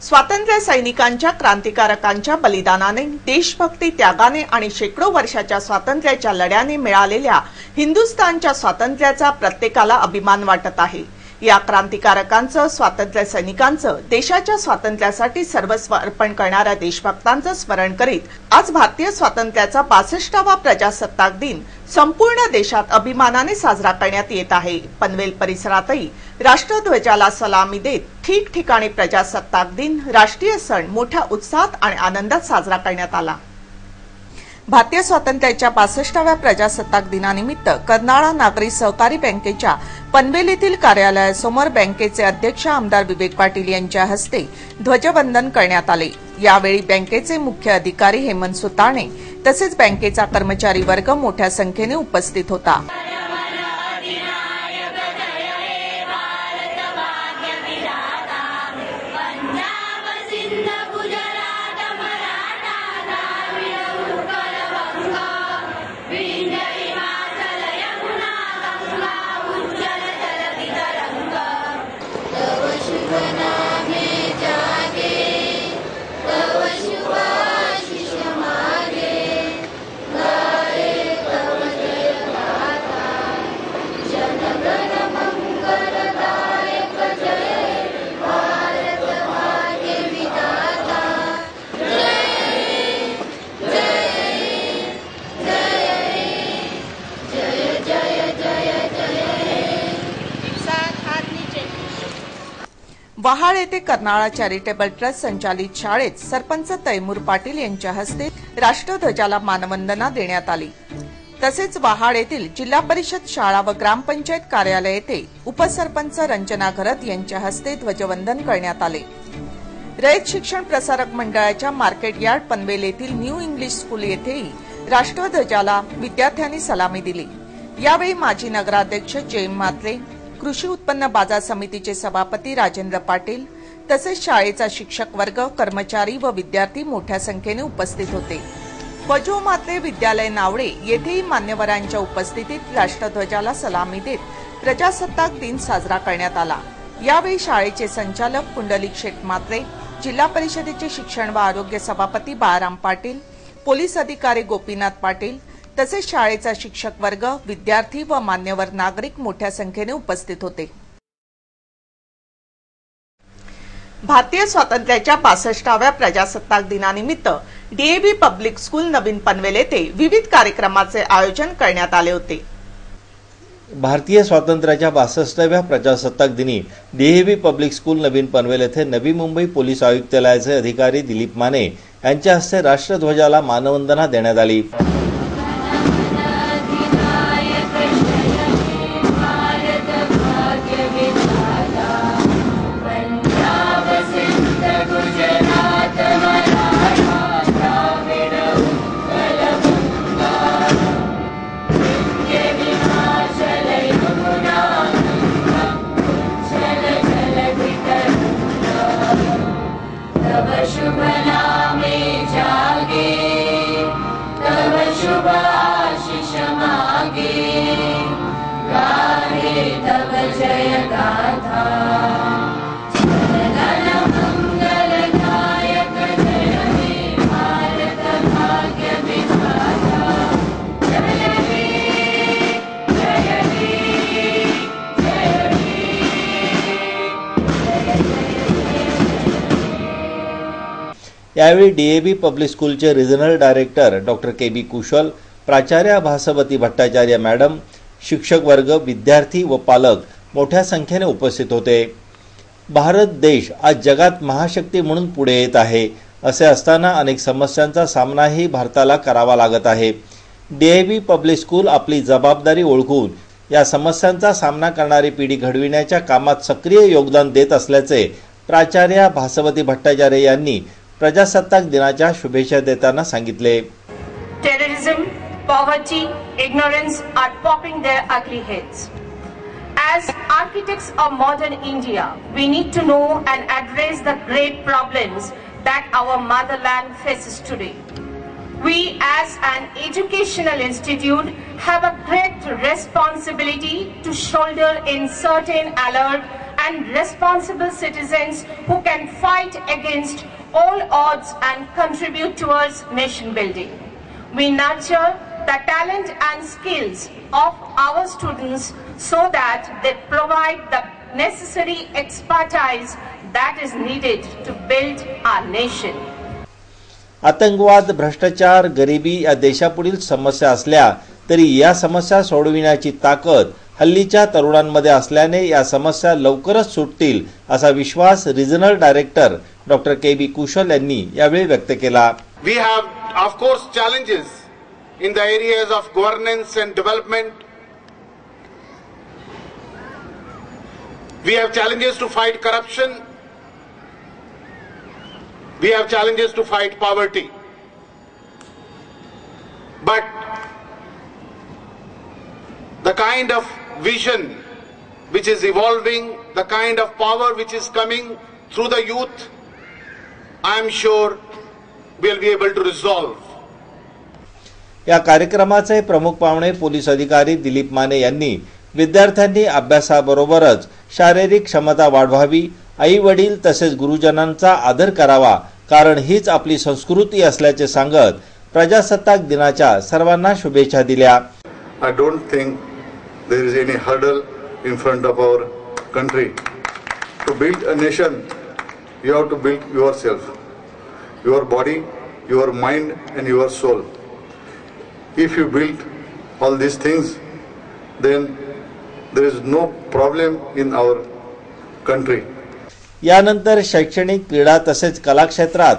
स्वातंत्र्य सैनिकांच्या क्रांतिकारकांच्या बलिदानाने, देशभक्ती, त्यागाने आणि शेकडो वर्षाच्या स्वातंत्र्याच्या लढ्याने मिळालेल्या हिंदुस्थानच्या स्वातंत्र्याचा प्रत्येकाला अभिमान वाटत आहे। या क्रांतिकारकांचं, स्वातंत्र्य सैनिकांचं, देशाच्या स्वातंत्र्यासाठी सर्वस्व अर्पण करणाऱ्या देशभक्तांचं स्मरण करीत आज भारतीय स्वातंत्र्याचा 62वा प्रजासत्ताक दिन संपूर्ण देशात अभिमानाने साजरा करण्यात येत आहे। पनवेल परिसरातही राष्ट्रध्वजाला सलामी देत ठिकठिकाणी प्रजासत्ताक दिन, राष्ट्रीय सण मोठ्या उत्साहात आणि आनंदात साजरा करण्यात आला। भारतीय स्वातंत्र्याच्या 62व्या प्रजासत्ताक दिनानिमित्त कर्नाळा नागरी सहकारी बँकेच्या पनवेल येथील कार्यालयासमोर बँकेचे अध्यक्ष आमदार विवेक पाटील यांच्या हस्ते ध्वजवंदन करण्यात आले। यावेळी बँकेचे मुख्य अधिकारी हेमंत सुतारणे तसेच बँकेचा कर्मचारी वर्ग मोठ्या संख्येने उपस्थित होता। वहाड येथे कर्नाळा चॅरिटेबल ट्रस्ट संचालित शाळेत सरपंच तैमूर पाटील यांच्या हस्ते राष्ट्रध्वजाला मानवंदना देण्यात आली। तसेच वहाड येथील जिल्हा परिषद शाळा व ग्रामपंचायत कार्यालय येथे उपसरपंच रंजना घरत यांच्या हस्ते ध्वजवंदन करण्यात आले। रयत शिक्षण प्रसारक मंडळाच्या मार्केट यार्ड पनवेल येथील न्यू इंग्लिश स्कूल येथेही राष्ट्रध्वजाला विद्यार्थ्यांनी सलामी दिली। यावेळी माजी नगराध्यक्ष जयम मात्रे, कृषी उत्पन्न बाजार समितीचे सभापती राजेंद्र पाटील तसेच शाळेचा शिक्षक वर्ग, कर्मचारी व विद्यार्थी मोठ्या संख्येने उपस्थित होते। वजो मात्रे विद्यालय नावडे येथेही मान्यवरांच्या उपस्थितीत राष्ट्रध्वजाला सलामी देत प्रजासत्ताक दिन साजरा करण्यात आला। यावेळी शाळेचे संचालक पुंडलिक शेठ मात्रे, जिल्हा परिषदेचे शिक्षण व आरोग्य सभापती बाळाराम पाटील, पोलीस अधिकारी गोपीनाथ पाटील तसेच शाळेचा शिक्षक वर्ग, विद्यार्थी व मान्यवर नागरिक मोठ्या संख्येने उपस्थित होते। भारतीय स्वातंत्र्याच्या 65व्या प्रजासत्ताक दिनानिमित्त डीएव्ही पब्लिक स्कूल नवीन पनवेल येथे विविध कार्यक्रमाचे आयोजन करण्यात आले होते। भारतीय स्वातंत्र्याच्या 62व्या प्रजासत्ताक दिनी डीएव्ही पब्लिक स्कूल नवीन पनवेल येथे नवी मुंबई पोलीस आयुक्तालयाचे अधिकारी दिलीप माने यांच्या हस्ते राष्ट्रध्वजाला मानवंदना देण्यात आली। शुभ नामे जागे, तव शुभ आशीष मागे, गाहे तव जय गाथा। जनगण मंगलदायक जय हे भारत भाग्य विधाता। जय हे, जय हे, जय हे। यावेळी डीएव्ही पब्लिक स्कूलचे रिजनल डायरेक्टर डॉक्टर के.बी. कुशल, प्राचार्य भासवती भट्टाचार्य मॅडम, शिक्षक वर्ग, विद्यार्थी व पालक मोठ्या संख्येने उपस्थित होते। भारत देश आज जगात महाशक्ती म्हणून पुढे येत आहे। असे असताना अनेक समस्यांचा सामनाही भारताला करावा लागत आहे। डीएव्ही पब्लिक स्कूल आपली जबाबदारी ओळखून या समस्यांचा सामना करणारी पिढी घडविण्याच्या कामात सक्रिय योगदान देत असल्याचे प्राचार्य भासवती भट्टाचार्य यांनी प्रजासत्ताक दिनाच्या शुभेच्छा देताना सांगितले। Terrorism, poverty, ignorance are popping their ugly heads. As architects of modern India, we need to know and address the great problems that our motherland faces today. We as an educational institute have a great responsibility to shoulder in certain alert and responsible citizens who can fight against all odds and contribute towards nation building. We nurture the talent and skills of our students so that they provide the necessary expertise that is needed to build our nation. आतंकवाद, भ्रष्टाचार, गरिबी या देशापुढील समस्या असल्या तरी या समस्या सोडविण्याची ताकद हल्लीच्या तरुणांमध्ये असल्याने या समस्या लवकरच सुटतील असा विश्वास रिजनल डायरेक्टर डॉक्टर केबी कुशल यांनी यावेळी व्यक्त केला. We have of course challenges in the areas of governance and development. We have challenges to fight corruption. We have challenges to fight poverty. But the kind of vision which is evolving, the kind of power which is coming through the youth, I am sure we'll be able to resolve. या कार्यक्रमाचे प्रमुख पाहुणे police अधिकारी दिलीप माने यांनी विद्यार्थ्यांनी अभ्यासाबरोबरच शारीरिक क्षमता वाढवावी, आई वडील तसेच गुरुजनांचा आदर करावा, कारण हीच आपली संस्कृती असल्याचे सांगत प्रजासत्ताक दिनाच्या सर्वांना शुभेच्छा दिल्या. I don't think there is any hurdle in front of our country. To build a nation, you have to build yourself, your body, your mind and your soul. If you build all these things, then there is no problem in our country. यानंतर शैक्षणिक, क्रीडा तसेच कला क्षेत्रात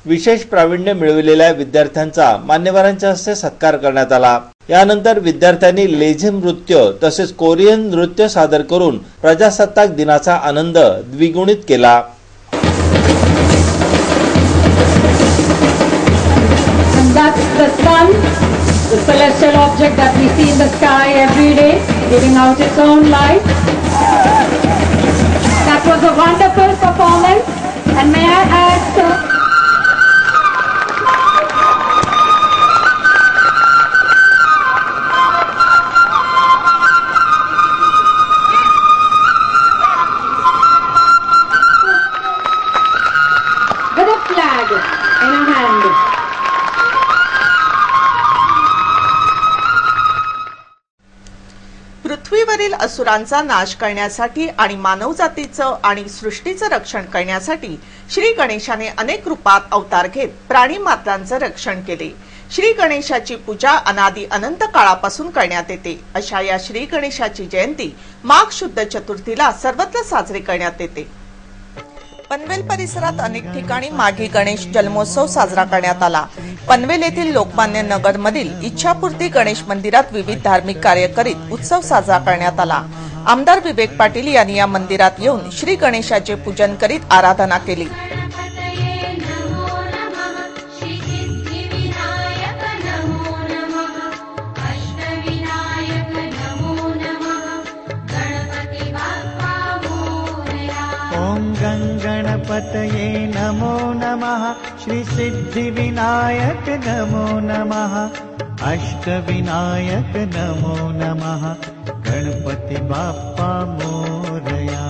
विशेष प्रावीण्य मिळविलेल्या विद्यार्थ्यांचा मान्यवरांच्या हस्ते सत्कार करण्यात आला. यानंतर विद्यार्थ्यांनी लेझिम नृत्य तसेच कोरियन नृत्य सादर करून प्रजासत्ताक दिनाचा आनंद द्विगुणित केला. The celestial object that we see in the sky every day, giving out its own light. That was a wonderful performance, and may I ask with a flag in a hand. पृथ्वीवरील असुरांचा नाश करण्यासाठी आणि मानवजातीचं आणि सृष्टीचं रक्षण करण्यासाठी श्री गणेशाने अनेक रूपात अवतार घेत प्राणी मात्रांचं रक्षण केले. श्री गणेशाची पूजा अनादी अनंत काळापासून करण्यात येते. अशा या श्री गणेशाची जयंती माघ शुद्ध चतुर्थीला सर्वत्र साजरी करण्यात येते. पनवेल परिसरात अनेक ठिकाणी माघी गणेश जन्मोत्सव साजरा करण्यात आला. पनवेल येथील लोकमान्य नगर मधील इच्छापूर्ती गणेश मंदिरात विविध धार्मिक कार्य करीत उत्सव साजरा करण्यात आला. आमदार विवेक पाटील यांनी या मंदिरात येऊन श्री गणेशाचे पूजन करीत आराधना केली. गणपतये नमो नमः, श्री सिद्धिविनायक नमो नमः, अष्टविनायक नमो नमः, गणपति बाप्पा मोरया.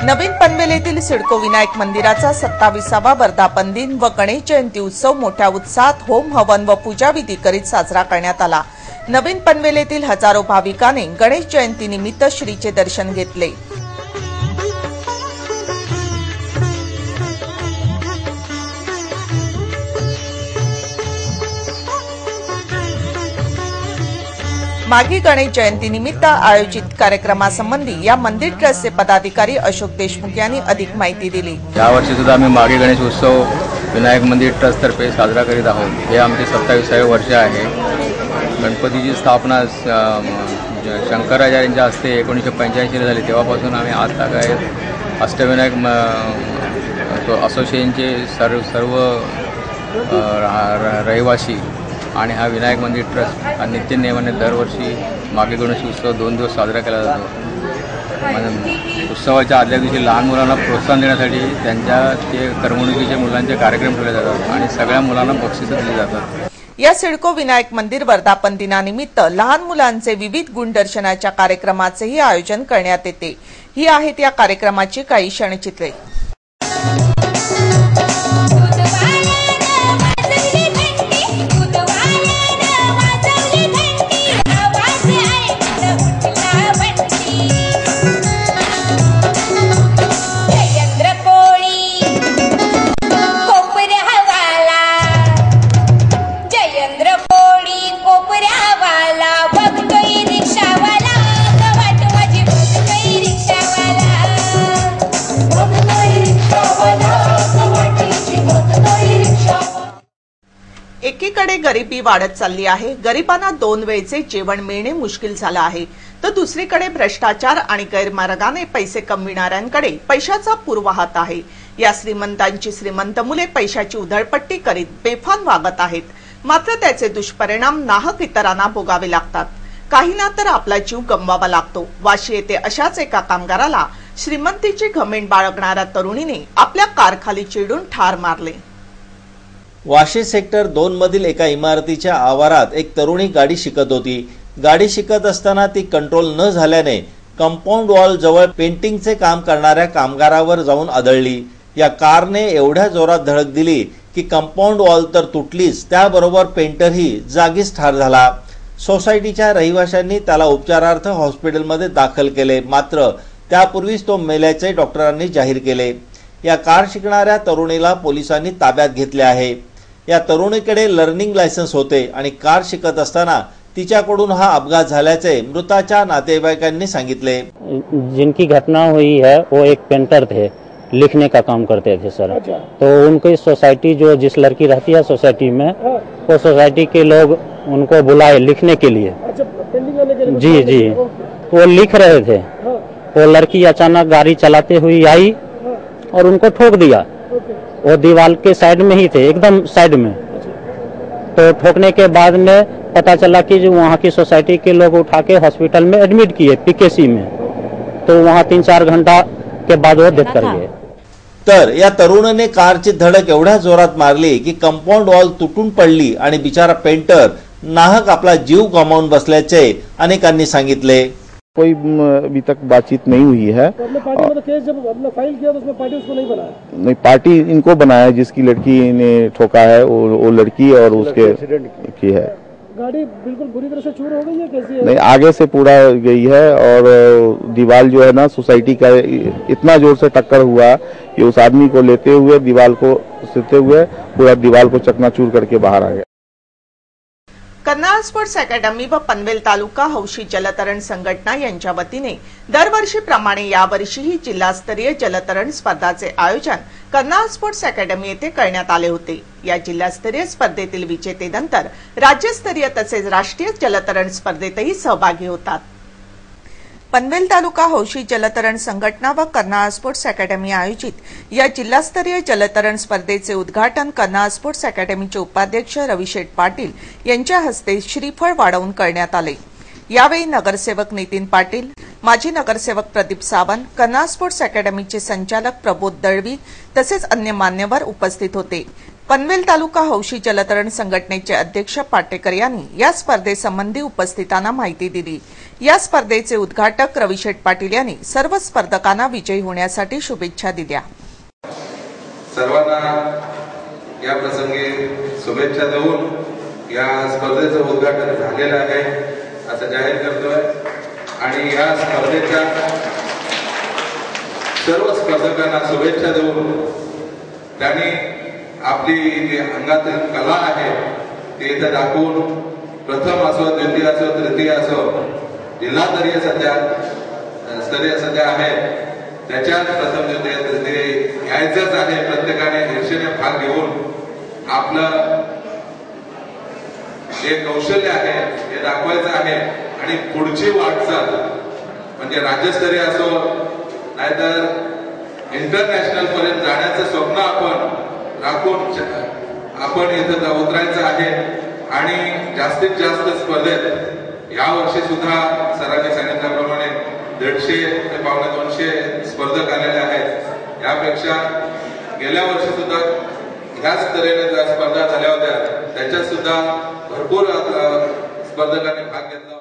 नवीन पनवेल येथील सिडको विनायक मंदिराचा 27वा वर्धापन दिन व गणेश जयंती उत्सव मोठ्या उत्साहात होम हवन व पूजाविधी करीत साजरा करण्यात आला. नवीन पनवेल येथील हजारो भाविकांनी गणेश जयंती निमित्त श्रीचे दर्शन घेतले. माघी गणेश जयंती निमित्त आयोजित कार्यक्रमासंबंधी या मंदिर ट्रस्टचे पदाधिकारी अशोक देशमुख यांनी अधिक माहिती दिली. यावर्षी सुद्धा आम्ही माघी गणेश उत्सव विनायक मंदिर ट्रस्ट तर्फे साजरा करीत आहोत. हे आमचे 27वे वर्ष आहे. गणपतीची स्थापना शंकराचार्यांच्या हस्ते 1985 झाली. तेव्हापासून आम्ही आता काय अष्टविनायक असोसिएशनचे सर्व रहिवासी आणि हा विनायक मंदिर ट्रस्ट हा नित्यनेमाने दरवर्षी मागे गणेश उत्सव 2 दिवस साजरा केला जातो। उत्सवाच्या आदल्या दिवशी लहान मुलांना प्रोत्साहन देण्यासाठी त्यांच्या ते करमणुकीचे मुलांचे कार्यक्रम ठेवले जातात आणि सगळ्या मुलांना बक्षिसं दिली जातात। या सिडको विनायक मंदिर वर्धापन दिनानिमित्त लहान मुलांचे विविध गुणदर्शनाच्या कार्यक्रमाचेही आयोजन करण्यात येते। ही आहेत या कार्यक्रमाची काही क्षणचित्रे। एकीकडे गरिबी वाढत चालली आहे, गरिबांना 2 वेळचे जेवण मिळणे मुश्किल झालं आहे, तर दुसरीकडे भ्रष्टाचार आणि गैरमार्गाने पैसे कमविणाऱ्यांकडे पैशाचा पूर वाहत आहे। या श्रीमंतांची श्रीमंत मुले पैशाची उधळपट्टी करीत बेफाम वागत आहेत, मात्र त्याचे दुष्परिणाम नाहक इतरांना भोगावे लागतात। काहींना तर आपला जीव गमवावा लागतो। वाशी येथे अशाच एका कामगाराला श्रीमंतीची घमेंड बाळगणाऱ्या तरुणीने आपल्या कारखाली चिरडून ठार मारले। वाशी सेक्टर 2 मधील एका इमारतीच्या आवारात एक तरुणी गाडी शिकत होती। गाडी शिकत असताना ती कंट्रोल न झाल्याने कंपाऊंड वॉल जवळ पेंटिंगचे काम करणाऱ्या कामगारावर जाऊन आदळली। या कारने एवढ्या जोरात धडक दिली की कंपाऊंड वॉल तर तुटलीच, त्याबरोबर पेंटरही जागीच ठार झाला। सोसायटीच्या रहिवाशांनी त्याला उपचारार्थ हॉस्पिटलमध्ये दाखल केले, मात्र त्यापूर्वीच तो मेल्याचे डॉक्टरांनी जाहीर केले। या कार शिकणाऱ्या तरुणीला पोलिसांनी ताब्यात घेतले आहे। या तरुणीकडे लर्निंग लायसन्स होते आणि कार शिकत असताना तिच्याकडून हा अपघात झाल्याचे मृताच्या नातेवाईकांनी सांगितले। जिनकी घटना हुई है वो एक पेंटर थे, लिखने का काम करते थे सर। तो उनकी सोसाइटी जो जिस लड़की रहती है सोसाइटी में, वो सोसाइटी के लोग उनको बुलाए लिखने के लिए। जी जी, वो लिख रहे थे। वो लड़की अचानक गाड़ी चलाते हुई आई और उनको ठोक दिया। वो दीवार के साइड में ही थे, एकदम साइड में। तो ठोकने के बाद में पता चला कि जो वहाँ की सोसाइटी के लोग उठा के हॉस्पिटल में एडमिट किए पीकेसी में। तो वहाँ 3-4 घंटा के बाद वो डेथ कर गए। तर या तरुणाने कारची धडक एवढ्या जोरात मारली की कंपाऊंड वॉल तुटून पडली आणि बिचारा पेंटर नाहक आपला जीव गमावून बसल्याचे अनेकांनी सांगितले। कोई अभी तक बातचीत नहीं हुई है। पार्टी में केस जब अपना फाइल किया तो उसमें पार्टी उसको नहीं बनाया? नहीं, पार्टी इनको बनाया, जिसकी लड़की ने ठोका है वो लड़की और उसके की है। गाड़ी बिल्कुल बुरी तरह से चूर हो गई है, कैसी है? नहीं, आगे से पूरा गई है और दीवार जो है ना सोसाइटी का इतना जोर से टक्कर हुआ कि उस आदमी को लेते हुए दीवार को सिरते हुए पूरा दीवार को चकनाचूर करके बाहर आ गया। कर्नाळ स्पोर्ट्स अकॅडमी व पनवेल तालुका हौशी जलतरण संघटना यांच्या वतीने दरवर्षीप्रमाणे यावर्षीही जिल्हास्तरीय जलतरण स्पर्धाचे आयोजन कर्नाळ स्पोर्ट्स अकॅडमी येथे करण्यात आले होते। या जिल्हास्तरीय स्पर्धेतील विजेतेनंतर राज्यस्तरीय तसेच राष्ट्रीय जलतरण स्पर्धेतही सहभागी होतात। पनवेल तालुका हौशी जलतरण संघटना व कर्नाळ स्पोर्ट्स अकॅडमी आयोजित या जिल्हास्तरीय जलतरण स्पर्धेचे उद्घाटन कर्नाळ स्पोर्ट्स अकॅडमीचे उपाध्यक्ष रविशेठ पाटील यांच्या हस्ते श्रीफळ वाढवून करण्यात आले। यावेळी नगरसेवक नितीन पाटील, माजी नगरसेवक प्रदीप सावंत, कर्नाळ स्पोर्ट्स अकॅडमीचे संचालक प्रबोध दळवी तसेच अन्य मान्यवर उपस्थित होते। पनवेल तालुका हौशी जलतरण संघटनेचे अध्यक्ष पाटेकर यांनी या स्पर्धेसंबंधी उपस्थितांना माहिती दिली। या स्पर्धेचे उद्घाटक रविशेठ पाटील यांनी सर्व स्पर्धकांना विजयी होण्यासाठी शुभेच्छा दिल्या। सर्वांना या प्रसंगी शुभेच्छा देऊन या स्पर्धेचं उद्घाटन झालेलं आहे असं जाहीर करतोय आणि या स्पर्धेच्या सर्व स्पर्धकांना शुभेच्छा देऊन त्यांनी आपली जी अंगातील कला आहे ती इथे दाखवून प्रथम असो, द्वितीय असो, तृतीय असो, जिल्हास्तरीय सध्या आहे त्याच्यात प्रथम द्वितीय तृतीय यायचंच आहे। प्रत्येकाने ईर्षेने भाग घेऊन आपलं जे कौशल्य आहे हे दाखवायचं आहे आणि पुढची वाटचाल म्हणजे राज्यस्तरीय असो नाहीतर इंटरनॅशनल पर्यंत जाण्याचं स्वप्न आपण राखून आपण इथं उतरायचं आहे आणि जास्तीत जास्त स्पर्धेत या वर्षी सुद्धा सरांनी सांगितल्याप्रमाणे 150 ते 200 स्पर्धक आलेले आहेत. यापेक्षा गेल्या वर्षी सुद्धा ह्याच तऱ्हेने ज्या स्पर्धा झाल्या होत्या त्याच्यात सुद्धा भरपूर स्पर्धकांनी भाग घेतला होता.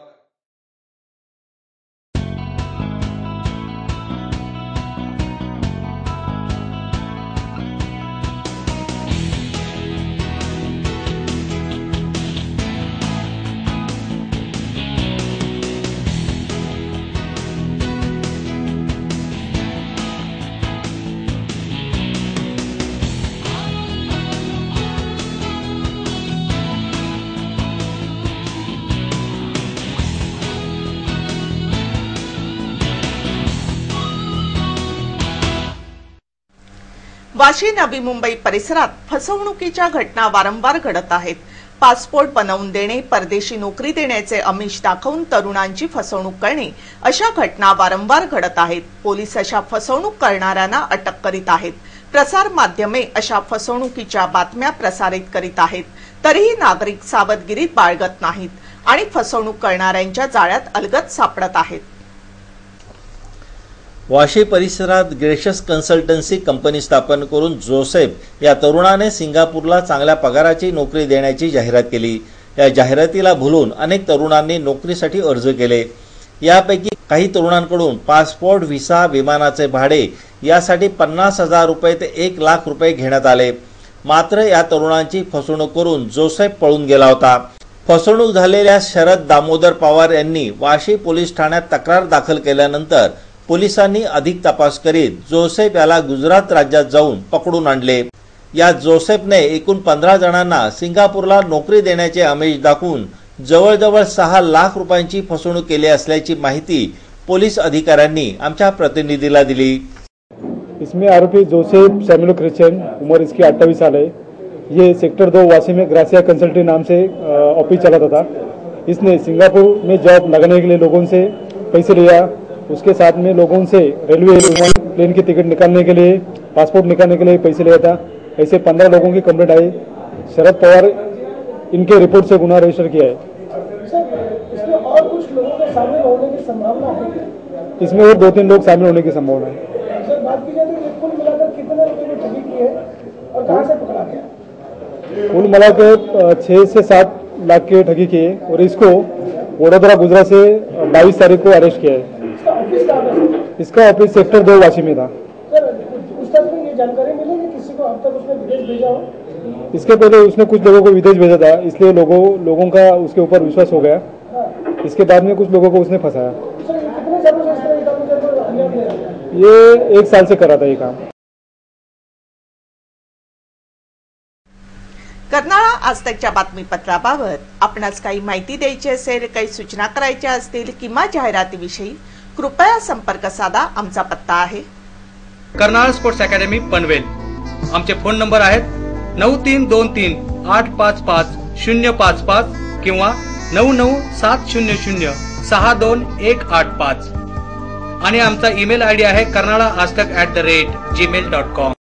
वाशी नवी मुंबई परिसरात फसवणुकीच्या घटना वारंवार घडत आहेत. पासपोर्ट बनवून देणे, परदेशी नोकरी देण्याचे आमिष दाखवून तरुणांची फसवणूक करणे अशा घटना वारंवार घडत आहेत. पोलीस अशा फसवणूक करणाऱ्यांना अटक करीत आहेत. प्रसार माध्यमे अशा फसवणुकीच्या बातम्या प्रसारित करीत आहेत. तरीही नागरिक सावधगिरी बाळगत नाहीत आणि फसवणूक करणाऱ्यांच्या जाळ्यात अलगद सापडत आहेत. वाशी परिसरात ग्रेशियस कन्सल्टन्सी कंपनी स्थापन करून जोसेफ या तरुणाने सिंगापूरला चांगल्या पगाराची नोकरी देण्याची जाहिरात केली. या जाहिरातीला भुलून अनेक तरुणांनी नोकरीसाठी अर्ज केले. यापैकी काही तरुणांकडून पासपोर्ट, व्हिसा, विमानाचे भाडे यासाठी 50,000 रुपये ते 1 लाख रुपये घेण्यात आले. मात्र या तरुणांची फसवणूक करून जोसेफ पळून गेला होता. फसवणूक झालेल्या शरद दामोदर पवार यांनी वाशी पोलीस ठाण्यात तक्रार दाखल केल्यानंतर पोलिसांनी अधिक तपास करीत जोसेफ याला गुजरात राज्यात जाऊन पकडून आणले. या जोसेफने एकूण 15 जणांना सिंगापूरला नोकरी देण्याचे आमिष दाखवून जवळजवळ 6 लाख रुपयांची फसवणूक केली असल्याची माहिती पोलीस अधिकाऱ्यांनी आमच्या प्रतिनिधीला दिली. इसमें आरोपी जोसेफ सैमुअल क्रिश्चियन, उम्र इसकी 28 साल है. ये सेक्टर 2 वाशी में ग्रासिया कंसल्टिंग नाम से ऑफिस चलाता था. इसने सिंगापुर में जॉब लगाने के लिए लोगों से पैसे लिया. उसके साथ में लोगों से रेलवे प्लेन की टिकट निकालने के लिए, पासपोर्ट निकालने के लिए पैसे लिया था. ऐसे 15 लोगों की कंप्लेंट आई. शरद पवार इनके रिपोर्ट से गुनाह रजिस्टर किया है. इसमें और कुछ लोगों के शामिल होने की संभावना है? इसमें और 2-3 लोग शामिल होने की संभावना है. सर, बात की जाए तो ये कुल मिलाकर कितने रुपए की ठगी की है और कहाँ से पकड़ा गया? कुल मिलाकर 6 से 7 लाख की ठगी की है और इसको वडोदरा गुजरात से 22 तारीख को अरेस्ट किया है. इसका ऑफिस सेक्टर 2 वाशी में था. सर, उस तक में ये जानकारी मिली कि किसी को अब तक उसने विदेश भेजा हो? इसके पहले उसने कुछ लोगों को विदेश भेजा था, इसलिए लोगों का उसके ऊपर विश्वास हो गया. इसके बाद में कुछ लोगों को उसने फंसाया. सर, कितने सालों से इस तरह का मुझे अन्याय किया है? ये 1 साल से कर रहा था ये काम. कर्नाळा आजतकच्या बातमीपत्राबाबत आपणास काही माहिती द्यायची असेल, काही सूचना करायच्या असतील किंवा जाहिरातीविषयी कृपया संपर्क साधा. आमचा पत्ता आहे कर्नाळा स्पोर्ट्स अकॅडमी पनवेल. आमचे फोन नंबर आहेत 9323 855 055 किंवा 99700 62185 आणि आमचा ईमेल आयडी आहे karnalaaztak@gmail.com.